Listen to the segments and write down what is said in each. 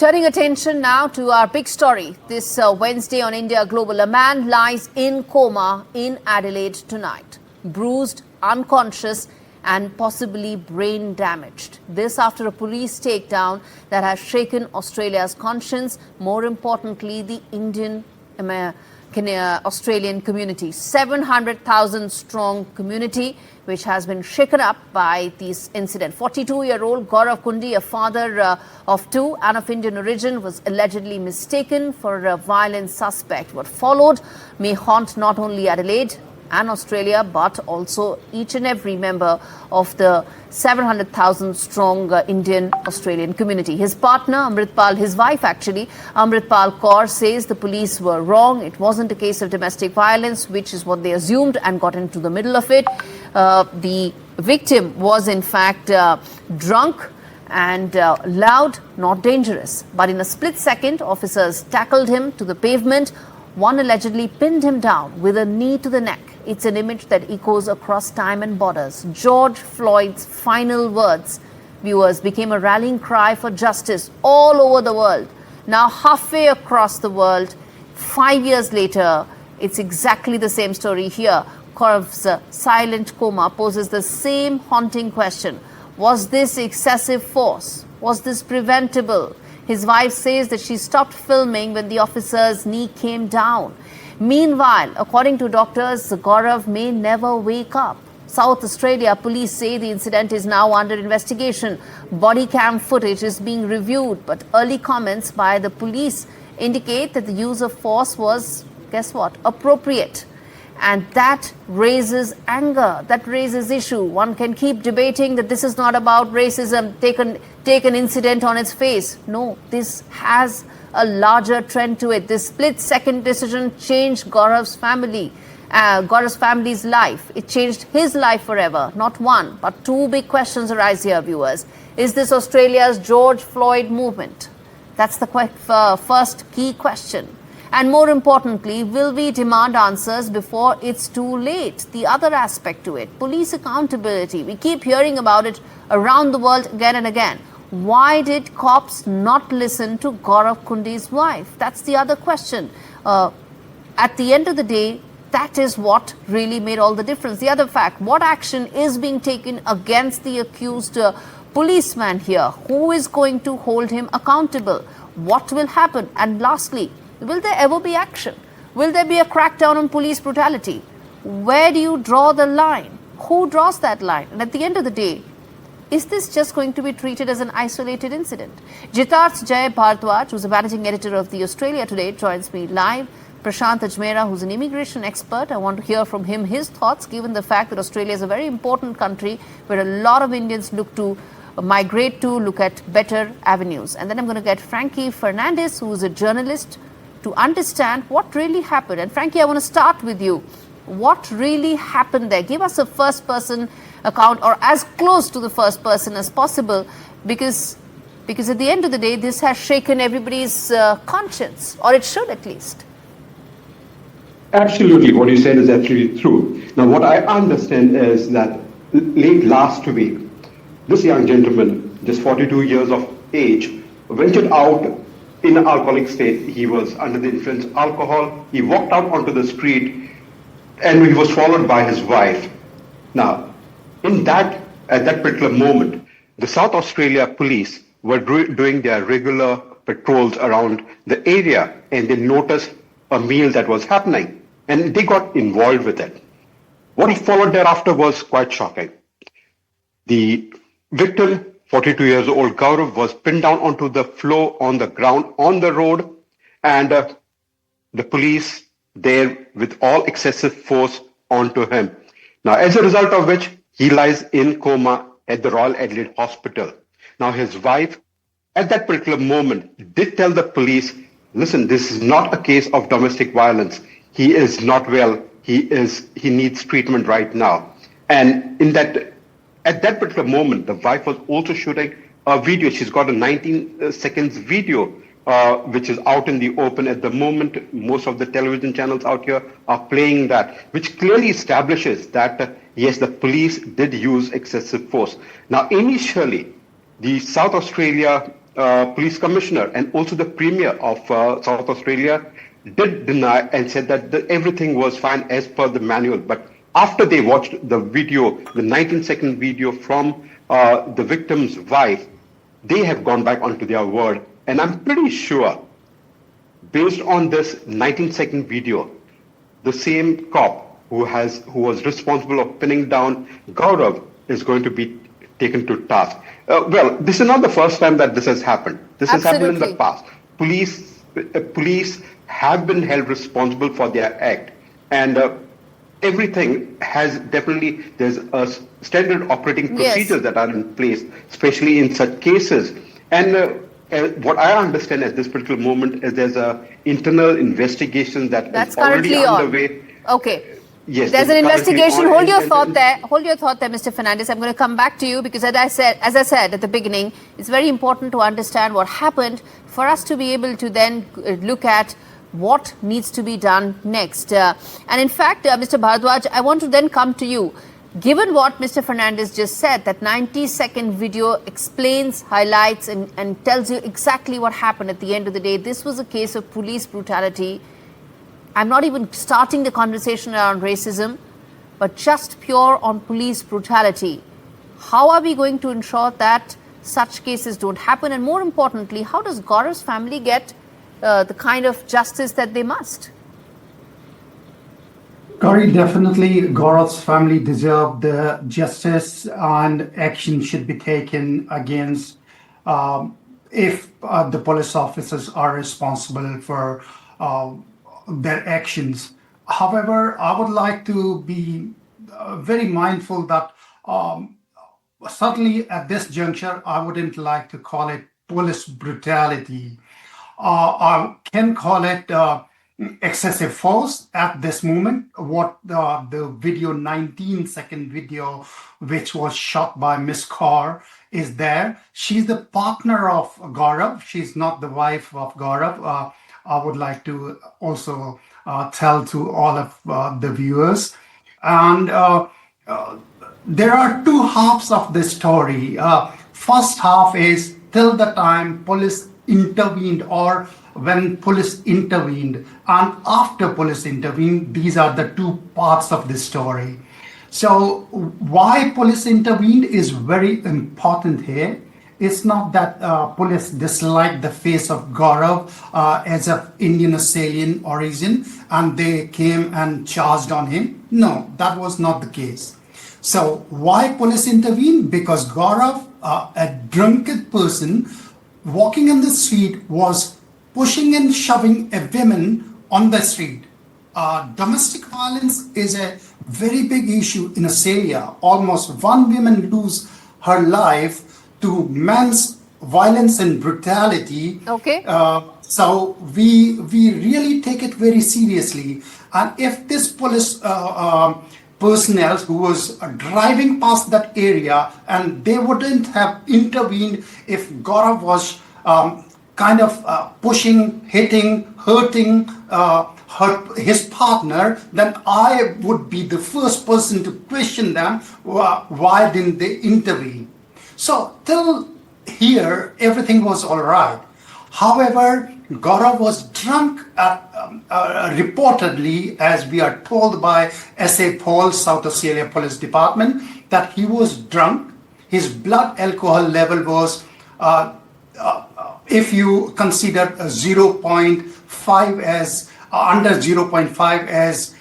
Turning attention now to our big story. This Wednesday on India Global, a man lies in coma in Adelaide tonight. Bruised, unconscious and possibly brain damaged. This after a police takedown that has shaken Australia's conscience, more importantly the Indian Australian community. 700,000 strong community which has been shaken up by this incident. 42-year-old Gaurav Kundi, a father of two and of Indian origin, was allegedly mistaken for a violent suspect. What followed may haunt not only Adelaide and Australia, but also each and every member of the 700,000 strong Indian Australian community. His partner, Amritpal, his wife actually, Amritpal Kaur, says the police were wrong. It wasn't a case of domestic violence, which is what they assumed, and got into the middle of it. The victim was in fact drunk and loud, not dangerous. But in a split second, officers tackled him to the pavement. One allegedly pinned him down with a knee to the neck. It's an image that echoes across time and borders. George Floyd's final words, viewers, became a rallying cry for justice all over the world. Now halfway across the world, 5 years later, it's exactly the same story here. Gaurav's silent coma poses the same haunting question. Was this excessive force? Was this preventable? His wife says that she stopped filming when the officer's knee came down. Meanwhile, according to doctors, Gaurav may never wake up. South Australia police say the incident is now under investigation. Body cam footage is being reviewed, but early comments by the police indicate that the use of force was, guess what, appropriate. And that raises anger, that raises issue. One can keep debating that this is not about racism, take an incident on its face. No, this has a larger trend to it. This split-second decision changed Gaurav's family's life. It changed his life forever. Not one, but two big questions arise here, viewers. Is this Australia's George Floyd movement? That's the first key question. And more importantly, will we demand answers before it's too late? The other aspect to it, police accountability. We keep hearing about it around the world again and again. Why did cops not listen to Gaurav Kundi's wife? That's the other question. At the end of the day, that is what really made all the difference. The other fact, what action is being taken against the accused policeman here? Who is going to hold him accountable? What will happen? And lastly, will there ever be action? Will there be a crackdown on police brutality? Where do you draw the line? Who draws that line? And at the end of the day, is this just going to be treated as an isolated incident? Jitarth Bharadwaj, who's the managing editor of the Australia Today, joins me live. Prashant Ajmera, who's an immigration expert. I want to hear from him his thoughts, given the fact that Australia is a very important country where a lot of Indians look to migrate to, look at better avenues. And then I'm going to get Frankey Fernandez, who is a journalist, to understand what really happened. And Frankey, I want to start with you. What really happened there? Give us a first-person account, or as close to the first person as possible, because at the end of the day, this has shaken everybody's conscience, or it should at least. Absolutely. What you said is absolutely true. Now, what I understand is that late last week, this young gentleman, just 42 years of age, ventured out in an alcoholic state. He was under the influence of alcohol. He walked out onto the street and he was followed by his wife. Now, at that particular moment, the South Australia police were doing their regular patrols around the area, and they noticed a meal that was happening, and they got involved with it. What followed thereafter was quite shocking. The victim, 42 years old Gaurav, was pinned down onto the floor on the ground on the road, and the police there with all excessive force onto him. Now, as a result of which, he lies in coma at the Royal Adelaide Hospital. Now, his wife, at that particular moment, did tell the police, listen, this is not a case of domestic violence. He is not well. He needs treatment right now. And at that particular moment, the wife was also shooting a video. She's got a 19 seconds video, which is out in the open at the moment. Most of the television channels out here are playing that, which clearly establishes that, yes, the police did use excessive force. Now, initially, the South Australia police commissioner and also the premier of South Australia did deny and said that everything was fine as per the manual. But after they watched the video, the 19-second video from the victim's wife, they have gone back onto their word. And I'm pretty sure, based on this 19-second video, the same cop who was responsible of pinning down Gaurav is going to be taken to task. Well, this is not the first time that this has happened. This has happened in the past. Police have been held responsible for their act, and everything has definitely, there's a standard operating procedures that are in place, especially in such cases. And what I understand at this particular moment is there's a internal investigation that's already underway. Okay. Yes, there's an investigation. Hold your thought there. Hold your thought there, Mr. Fernandez. I'm going to come back to you because, as I said at the beginning, it's very important to understand what happened for us to be able to then look at what needs to be done next. And in fact, Mr. Bharadwaj, I want to then come to you. Given what Mr. Fernandez just said, that 90-second video explains, highlights and tells you exactly what happened at the end of the day. This was a case of police brutality. I'm not even starting the conversation around racism, but just pure on police brutality. How are we going to ensure that such cases don't happen? And more importantly, how does Gaurav's family get the kind of justice that they must? Gaurie, definitely Gaurav's family deserve the justice, and action should be taken against if the police officers are responsible for their actions. However, I would like to be very mindful that certainly at this juncture, I wouldn't like to call it police brutality. I can call it excessive force at this moment. What the video, 19-second video, which was shot by Miss Kaur, is there. She's the partner of Gaurav. She's not the wife of Gaurav. I would like to also tell to all of the viewers. And there are two halves of this story. First half is till the time police intervened or when police intervened, and after police intervened. These are the two parts of this story. So why police intervened is very important here. It's not that police disliked the face of Gaurav as of Indian Australian origin and they came and charged on him. No, that was not the case. So why police intervened? Because Gaurav, a drunken person walking on the street, was pushing and shoving a woman on the street. Domestic violence is a very big issue in Australia. Almost one woman lose her life to man's violence and brutality. Okay. So we really take it very seriously. And if this police personnel who was driving past that area, and they wouldn't have intervened if Gaurav was kind of pushing, hitting, hurting his partner, then I would be the first person to question them. Why didn't they intervene? So till here, everything was all right. However, Gaurav was drunk, reportedly, as we are told by S.A. Paul, South Australia Police Department, that he was drunk. His blood alcohol level was, if you consider 0.5 as, under 0.5 as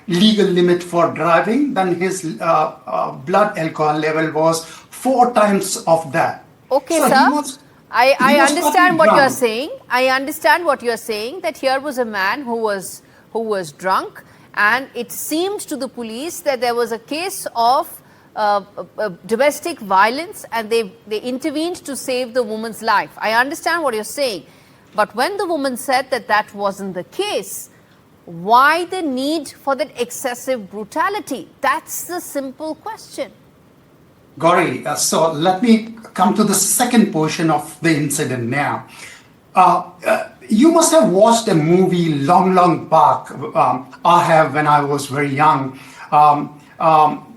legal limit for driving, then his blood alcohol level was 4 times of that. Okay, so sir. I understand what you're saying. I understand what you're saying, that here was a man who was drunk, and it seemed to the police that there was a case of domestic violence, and they intervened to save the woman's life. I understand what you're saying. But when the woman said that that wasn't the case, why the need for that excessive brutality? That's the simple question. Gaurie, so let me come to the second portion of the incident now. You must have watched a movie long back. I have when I was very young.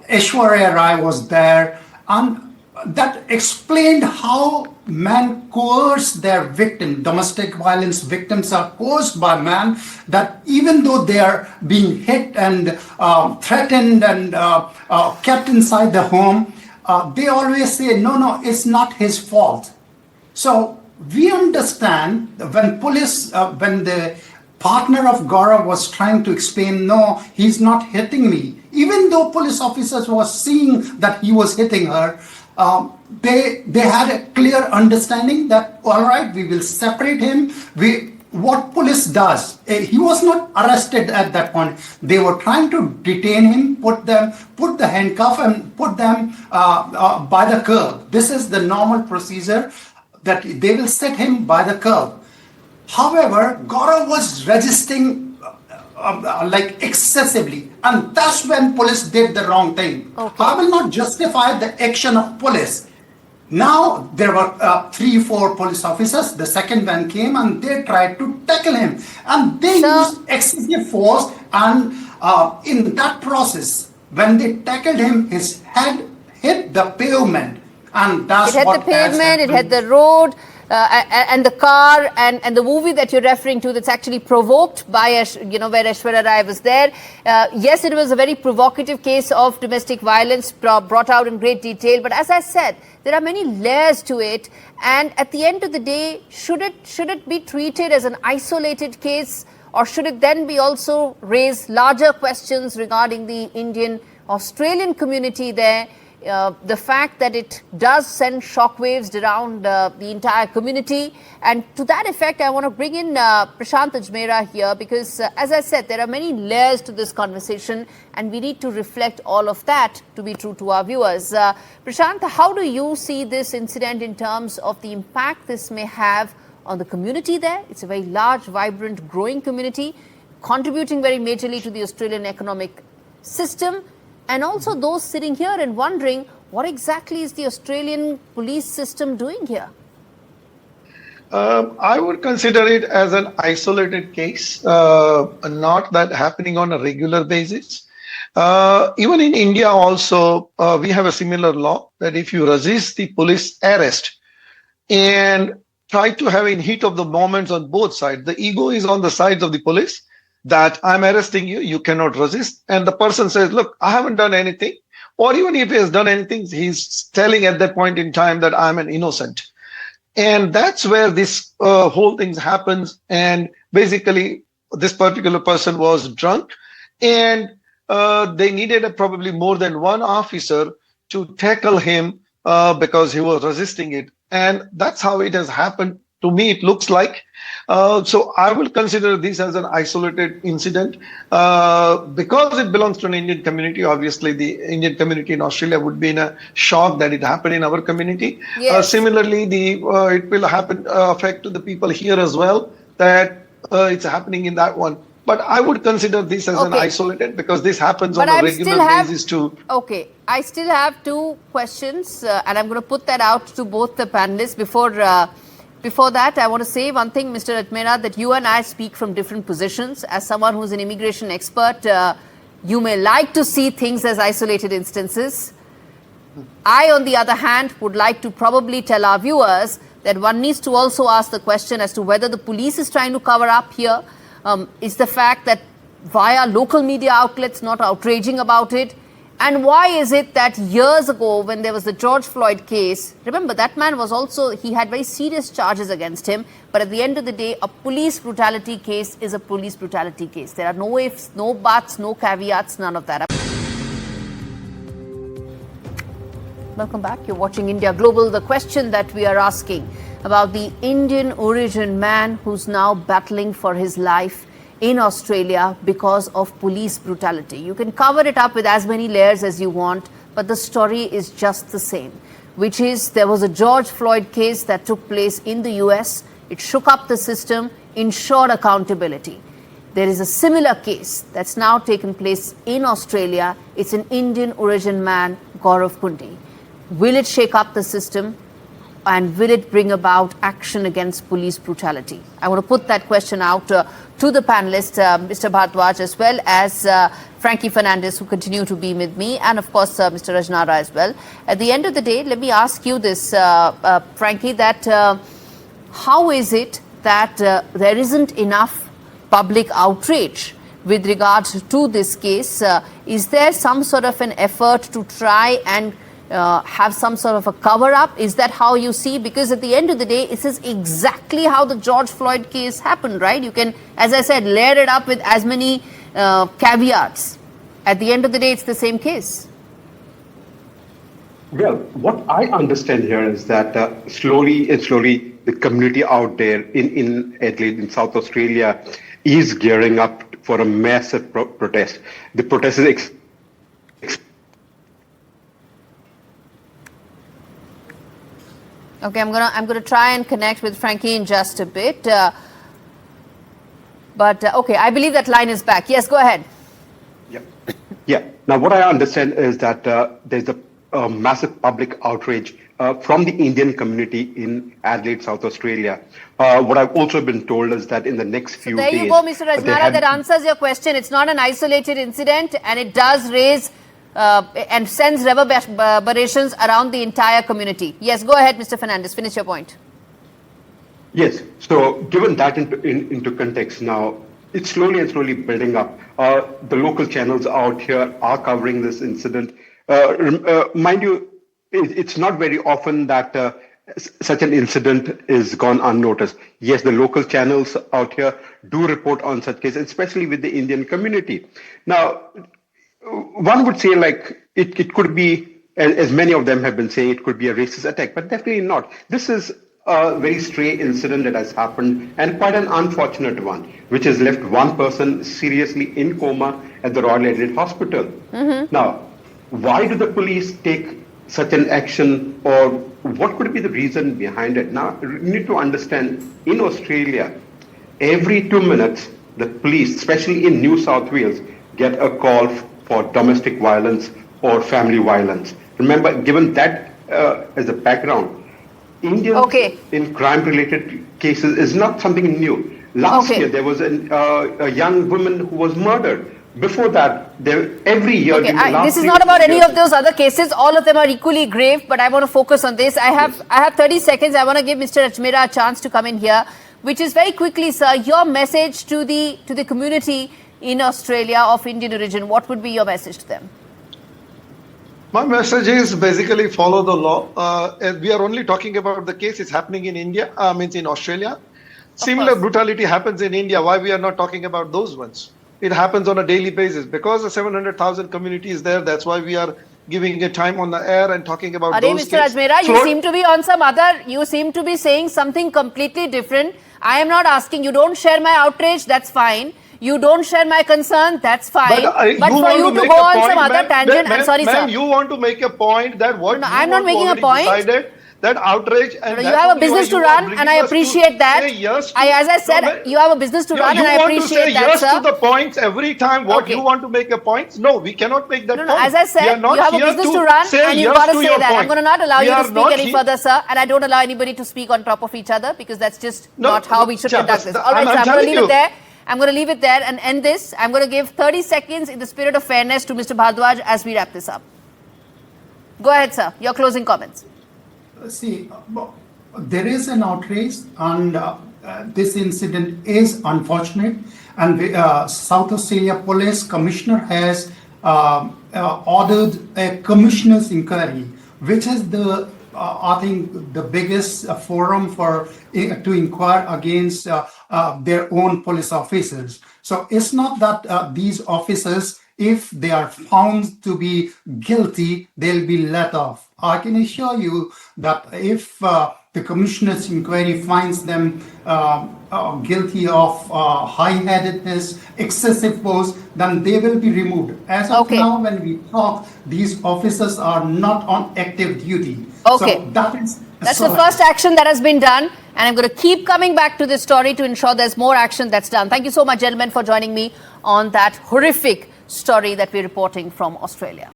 Aishwarya Rai was there, and that explained how men coerce their victim. Domestic violence victims are coerced by men, that even though they are being hit and threatened and kept inside the home, they always say, no, it's not his fault. So we understand when when the partner of Gaurav was trying to explain, no, he's not hitting me. Even though police officers were seeing that he was hitting her, they had a clear understanding that, all right, we will separate him. What police does, he was not arrested at that point. They were trying to detain him, put the handcuff and put them by the curb. This is the normal procedure, that they will set him by the curb. However, Gaurav was resisting like excessively, and that's when police did the wrong thing. Okay. I will not justify the action of police. Now there were 3-4 police officers. The second man came and they tried to tackle him, and they used excessive force. And in that process, when they tackled him, his head hit the pavement, and that's it hit what the pavement. It hit the road. And the car and the movie that you're referring to, that's actually provoked by, where Aishwarya Rai was there. Yes, it was a very provocative case of domestic violence brought out in great detail. But as I said, there are many layers to it. And at the end of the day, should it be treated as an isolated case, or should it then be also raise larger questions regarding the Indian Australian community there? The fact that it does send shockwaves around the entire community. And to that effect, I want to bring in Prashant Ajmera here, because as I said, there are many layers to this conversation and we need to reflect all of that to be true to our viewers. Prashant, how do you see this incident in terms of the impact this may have on the community there? It's a very large, vibrant, growing community, contributing very majorly to the Australian economic system. And also those sitting here and wondering, what exactly is the Australian police system doing here? I would consider it as an isolated case, not that happening on a regular basis. Even in India also, we have a similar law that if you resist the police arrest and try to have in heat of the moments on both sides, the ego is on the sides of the police, that I'm arresting you, you cannot resist. And the person says, look, I haven't done anything. Or even if he has done anything, he's telling at that point in time that I'm an innocent. And that's where this whole thing happens. And basically, this particular person was drunk, and they needed probably more than one officer to tackle him because he was resisting it. And that's how it has happened. To me, it looks like. So I will consider this as an isolated incident. Because it belongs to an Indian community, obviously the Indian community in Australia would be in a shock that it happened in our community. Yes. Similarly, it will affect to the people here as well, that it's happening in that one. But I would consider this as an isolated, because this happens on a regular basis too. Okay, I still have two questions, and I'm going to put that out to both the panelists. Before that, I want to say one thing, Mr. Ajmera, that you and I speak from different positions. As someone who's an immigration expert, you may like to see things as isolated instances. I, on the other hand, would like to probably tell our viewers that one needs to also ask the question as to whether the police is trying to cover up here. Is the fact that via local media outlets not outraging about it? And why is it that years ago, when there was the George Floyd case, remember that man was also, he had very serious charges against him, but at the end of the day, a police brutality case is a police brutality case. There are no ifs, no buts, no caveats, none of that. Welcome back. You're watching India Global. The question that we are asking about the Indian origin man who's now battling for his life in Australia because of police brutality. You can cover it up with as many layers as you want, but the story is just the same, which is there was a George Floyd case that took place in the US. It shook up the system, ensured accountability. There is a similar case that's now taken place in Australia. It's an Indian origin man, Gaurav Kundi. Will it shake up the system? and will it bring about action against police brutality? I want to put that question out to the panelists, Mr. Bharadwaj as well as Frankey Fernandez, who continue to be with me, and of course Mr. Ajmera as well. At the end of the day, let me ask you this, Frankey, that how is it that there isn't enough public outrage with regards to this case? Is there some sort of an effort to try and have some sort of a cover-up? Is that how you see? Because at the end of the day, this is exactly how the George Floyd case happened, right? You can, as I said, layer it up with as many caveats. At the end of the day, it's the same case. Well, what I understand here is that slowly and slowly, the community out there in Adelaide, in South Australia, is gearing up for a massive protest. The protest is Okay, I'm gonna try and connect with Frankey in just a bit. Okay, I believe that line is back. Yes, go ahead. Yeah. Now, what I understand is that there's a massive public outrage from the Indian community in Adelaide, South Australia. What I've also been told is that in the next few days... There you go, Mr. Ajmera. That answers your question. It's not an isolated incident, and it does raise and sends reverberations around the entire community. Yes, go ahead, Mr. Fernandez. Finish your point. Yes. So, given that into context now, it's slowly and slowly building up. The local channels out here are covering this incident. Mind you, it's not very often that such an incident is gone unnoticed. Yes, the local channels out here do report on such cases, especially with the Indian community. Now, one would say like it could be, as many of them have been saying, it could be a racist attack, but definitely not. This is a very stray incident that has happened, and quite an unfortunate one, which has left one person seriously in coma at the Royal Adelaide Hospital. Now, why do the police take such an action, or what could be the reason behind it? Now, you need to understand, in Australia, every 2 minutes, the police, especially in New South Wales, get a call for domestic violence or family violence. Remember, given that as a background, Indians in crime-related cases is not something new. Last year, there was a young woman who was murdered. Before that, every year... this is not about any of those other cases. All of them are equally grave, but I want to focus on this. I have 30 seconds. I want to give Mr. Ajmera a chance to come in here, which is very quickly, sir, your message to the community in Australia of Indian origin. What would be your message to them? My message is basically follow the law. We are only talking about the case is happening in India, means in Australia. Similar brutality happens in India. Why we are not talking about those ones? It happens on a daily basis. Because the 700,000 community is there, that's why we are giving a time on the air and talking about those Mr. Ajmera, you seem to be on some other, you seem to be saying something completely different. I am not asking, you don't share my outrage, that's fine. You don't share my concern, that's fine. But for you to go on some other tangent, I'm sorry, sir. You want to make a point that what no, I'm not making a point. Decided, that outrage and you have a business to run, and I appreciate that. As I said, you have a business to run, and I appreciate that, sir. You want to say yes to the points every time. What you want to make a point? No, we cannot make that point. As I said, you have a business to run, and you've got to say that. I'm going to not allow you to speak any further, sir, and I don't allow anybody to speak on top of each other, because that's just not how we should conduct this. All right, so I'm going to leave it there. I'm going to leave it there and end this. I'm going to give 30 seconds in the spirit of fairness to Mr. Bharadwaj as we wrap this up. Go ahead, sir. Your closing comments. See, there is an outrage, and this incident is unfortunate. And the South Australia Police Commissioner has ordered a commissioner's inquiry, which is the I think the biggest forum for to inquire against their own police officers. So it's not that these officers, if they are found to be guilty, they'll be let off. I can assure you that if the commissioner's inquiry finds them guilty of high-headedness, excessive force, then they will be removed. As of now, when we talk, these officers are not on active duty. Okay. So that's the first action that has been done, and I'm going to keep coming back to this story to ensure there's more action that's done. Thank you so much, gentlemen, for joining me on that horrific story that we're reporting from Australia.